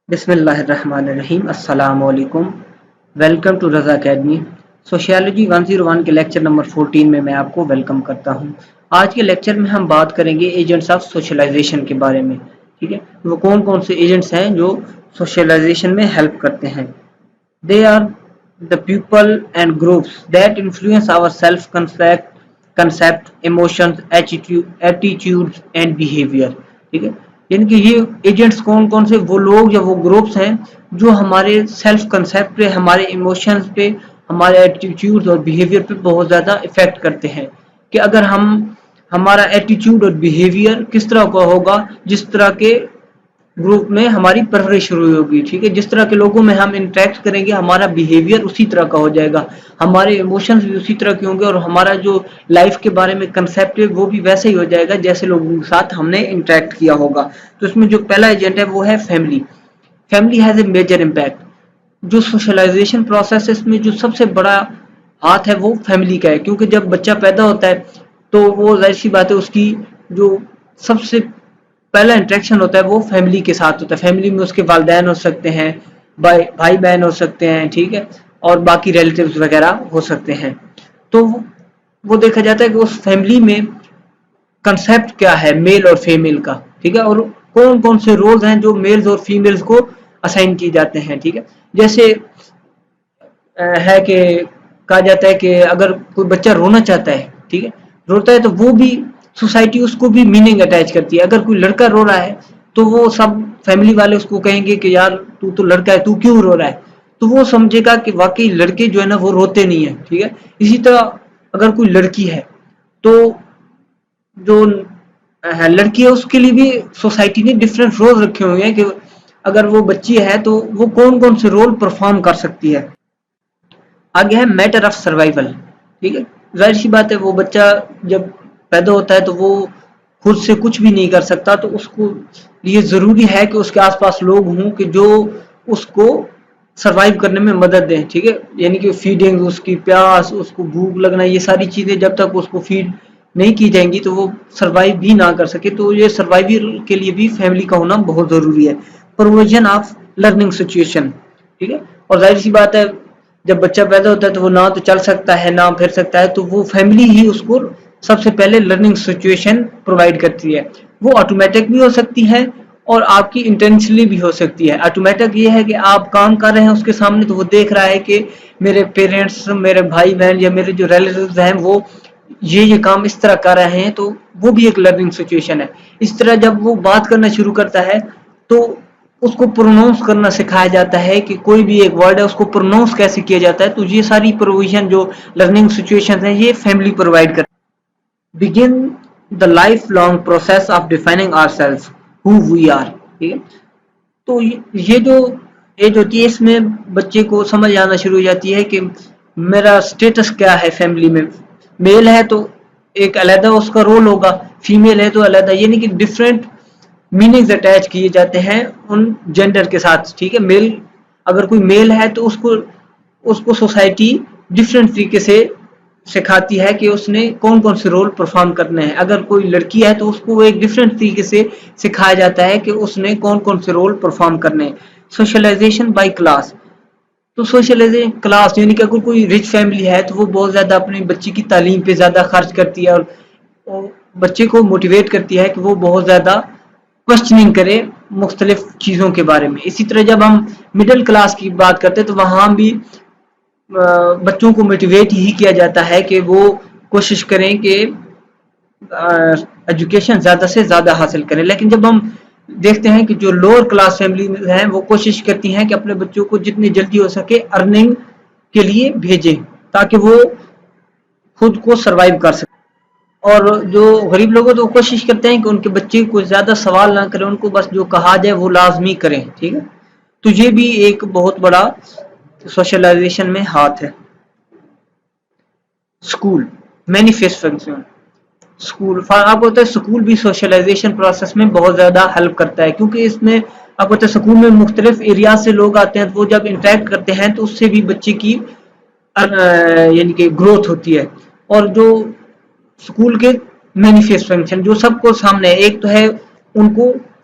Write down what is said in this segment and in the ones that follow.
بسم اللہ الرحمن الرحیم السلام علیکم. Welcome to Raza academy. Sociology 101 کے لیکچر نمبر 14 میں آپ کو ویلکم کرتا ہوں. آج کے لیکچر میں ہم بات کریں گے ایجنٹس آف سوشلائزیشن کے بارے میں. ٹھیک ہے، وہ کون کون سے ایجنٹس ہیں جو سوشلائزیشن میں ہیلپ کرتے ہیں. They are the people and groups that influence our self concept, emotions, attitudes and behavior. ٹھیک ہے، یعنی کہ یہ ایجنٹس کون کون سے وہ لوگ یا وہ گروپس ہیں جو ہمارے سیلف کنسیپٹ پہ، ہمارے ایموشنز پہ، ہمارے ایٹیٹیوڈ اور بیہیویئر پہ بہت زیادہ افیکٹ کرتے ہیں. کہ اگر ہمارا ایٹیٹیوڈ اور بیہیویئر کس طرح کا ہوگا، جس طرح کے گروپ میں ہماری پرورش ہوئی ہوگی. ٹھیک ہے، جس طرح کے لوگوں میں ہم انٹریکٹ کریں گے ہمارا بیہیویئر اسی طرح کا ہو جائے گا، ہمارے ایموشنز بھی اسی طرح کے ہوں گے، اور ہمارا جو لائف کے بارے میں کنسیپٹ ہے وہ بھی ویسے ہی ہو جائے گا جیسے لوگوں کے ساتھ ہم نے انٹریکٹ کیا ہوگا. تو اس میں جو پہلا ایجنٹ ہے وہ ہے family. Family has a major impact. جو سوشلائزیشن پروسیس ہے اس میں جو سب سے بڑا ہاتھ ہے وہ فیملی کا ہے، کیونکہ جب بچہ پیدا ہوتا ہے تو وہ ظاہر سی بات ہے اس کی جو سب سے پہلا انٹریکشن ہوتا ہے وہ فیملی کے ساتھ ہوتا ہے. فیملی میں اس کے والدین ہو سکتے ہیں، بھائی بہن ہو سکتے ہیں، ٹھیک ہے، اور باقی ریلیٹیوز وغیرہ ہو سکتے ہیں. تو وہ دیکھا جاتا ہے کہ اس فیملی میں کنسیپٹ کیا ہے میل اور فیمیل کا. ٹھیک ہے، اور کون کون سے رولز ہیں جو میلز اور فیمیلز کو اسائن کیے جاتے ہیں. ٹھیک ہے، جیسے ہے کہ کہا جاتا ہے کہ اگر کوئی بچہ رونا چاہتا ہے، ٹھیک ہے، روتا ہے تو وہ بھی سوسائٹی اس کو بھی میننگ اٹیچ کرتی ہے. اگر کوئی لڑکا رو رہا ہے تو وہ سب فیملی والے اس کو کہیں گے کہ یار تو لڑکا ہے، تو کیوں رو رہا ہے، تو وہ سمجھے گا کہ واقعی لڑکے جو ہے نا وہ روتے نہیں ہیں. ٹھیک ہے، اسی طرح اگر کوئی لڑکی ہے تو جو لڑکی ہے اس کے لیے بھی سوسائٹی نے ڈفرینٹ رول رکھے ہوئے ہیں کہ اگر وہ بچی ہے تو وہ کون کون سے رول پرفارم کر سکتی ہے. آگے ہے میٹر آف سروائیول. ٹھیک ہے، ظاہر سی بات ہے وہ بچہ جب پیدا ہوتا ہے تو وہ خود سے کچھ بھی نہیں کر سکتا، تو اس کو یہ ضروری ہے کہ اس کے آس پاس لوگ ہوں کہ جو اس کو سروائیو کرنے میں مدد دیں. ٹھیک ہے، یعنی کہ فیڈنگ، اس کی پیاس، اس کو بھوک لگنا، یہ ساری چیزیں جب تک اس کو فیڈ نہیں کی جائیں گی تو وہ سروائیو بھی نہ کر سکے. تو یہ سروائیول کے لیے بھی فیملی کا ہونا بہت ضروری ہے. Provision of learning situation. ٹھیک ہے، اور ظاہر سی بات ہے جب بچہ پیدا ہوتا ہے تو وہ نہ تو چل سکتا ہے نہ پھر سکتا ہے، تو وہ فیملی ہی اس کو سب سے پہلے لرننگ سچویشن پرووائڈ کرتی ہے. وہ آٹومیٹک بھی ہو سکتی ہے اور آپ کی انٹینشنلی بھی ہو سکتی ہے. آٹومیٹک یہ ہے کہ آپ کام کر رہے ہیں اس کے سامنے تو وہ دیکھ رہا ہے کہ میرے پیرنٹس، میرے بھائی بہن یا میرے جو ریلیٹیوز ہیں وہ یہ کام اس طرح کر رہے ہیں، تو وہ بھی ایک لرننگ سچویشن ہے. اس طرح جب وہ بات کرنا شروع کرتا ہے تو اس کو پروناؤنس کرنا سکھایا جاتا ہے کہ کوئی بھی ایک ورڈ ہے اس کو پروناؤنس کیسے کیا جاتا ہے. تو یہ ساری پروویژن جو لرننگ سچویشن ہیں یہ فیملی پرووائڈ کرتی ہے. begin the lifelong process of defining ourselves who we are. ٹھیک ہے، تو یہ جو ایج ہوتی ہے اس میں بچے کو سمجھ آنا شروع ہو جاتی ہے کہ میرا سٹیٹس کیا ہے فیملی میں. میل ہے تو ایک علیحدہ اس کا رول ہوگا، فیمیل ہے تو علیحدہ، یعنی کہ ڈفرینٹ میننگز اٹیچ کیے جاتے ہیں ان جینڈر کے ساتھ. ٹھیک ہے، میل اگر کوئی میل ہے تو اس کو سوسائٹی ڈفرینٹ طریقے سے سکھاتی ہے کہ اس نے کون کون سے رول پرفارم کرنے ہیں. اگر کوئی لڑکی ہے تو اس کو ایک ڈفرینٹ طریقے سے سکھایا جاتا ہے کہ اس نے کون کون سے رول پرفارم کرنے ہیں. Socialisation by class. تو سوشلائزیشن کلاس یعنی کہ اگر کوئی رچ فیملی ہے تو وہ بہت زیادہ اپنی بچی کی تعلیم پہ زیادہ خرچ کرتی ہے اور بچے کو موٹیویٹ کرتی ہے کہ وہ بہت زیادہ کوشچننگ کرے مختلف چیزوں کے بارے میں. اسی طرح جب ہم مڈل کلاس کی بات کرتے ہیں تو وہاں بھی بچوں کو موٹیویٹ ہی کیا جاتا ہے کہ وہ کوشش کریں کہ ایجوکیشن زیادہ سے زیادہ حاصل کریں. لیکن جب ہم دیکھتے ہیں کہ جو لوور کلاس فیملی ہیں وہ کوشش کرتی ہیں کہ اپنے بچوں کو جتنی جلدی ہو سکے ارننگ کے لیے بھیجیں تاکہ وہ خود کو سروائیو کر سکیں. اور جو غریب لوگ ہیں تو کوشش کرتے ہیں کہ ان کے بچے کو زیادہ سوال نہ کریں، ان کو بس جو کہا جائے وہ لازمی کریں. ٹھیک ہے، تو یہ بھی ایک بہت بڑا سوشلائزیشن میں ہاتھ ہے. School manifest function. اسکول آپ کو پتہ ہے اسکول بھی سوشلائزیشن پروسیس میں بہت زیادہ ہیلپ کرتا ہے، کیونکہ اس میں آپ کو پتہ ہے اسکول میں مختلف ایریا سے لوگ آتے ہیں تو وہ جب انٹریکٹ کرتے ہیں تو اس سے بھی بچے کی یعنی کہ گروتھ ہوتی ہے. اور جو اسکول کے مینیفیسٹ فنکشن جو سب کو سامنے ہے، ایک تو ہے ان کو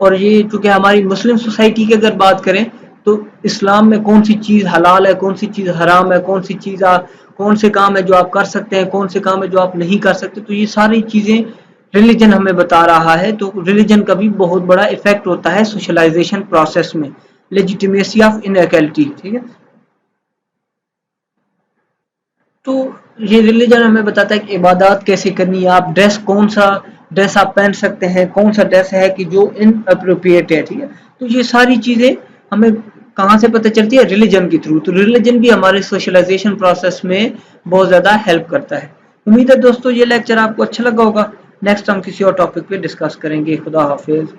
اور یہ چونکہ ہماری مسلم سوسائٹی کی اگر بات کریں تو اسلام میں کون سی چیز حلال ہے، کون سی چیز حرام ہے، کون سے کام ہے جو آپ کر سکتے ہیں، کون سے کام ہے جو آپ نہیں کر سکتے، تو یہ ساری چیزیں ریلیجن ہمیں بتا رہا ہے. تو ریلیجن کا بھی بہت بڑا افیکٹ ہوتا ہے سوشلائزیشن پروسیس میں. لیجیٹیمیسی آف انیکوالٹی، ٹھیک ہے. تو یہ ریلیجن ہمیں بتاتا ہے کہ عبادات کیسے کرنی ہے، آپ کون سا ڈریس آپ پہن سکتے ہیں، کون سا ڈریس ہے کہ جو ان اپروپریٹ ہے، ٹھیک ہے. تو یہ ساری چیزیں ہمیں کہاں سے پتہ چلتی ہے؟ ریلیجن کے تھرو. تو ریلیجن بھی ہمارے سوشلائزیشن پروسیس میں بہت زیادہ ہیلپ کرتا ہے. امید ہے دوستو یہ لیکچر آپ کو اچھا لگا ہوگا. نیکسٹ ہم کسی اور ٹاپک پہ ڈسکس کریں گے. خدا حافظ.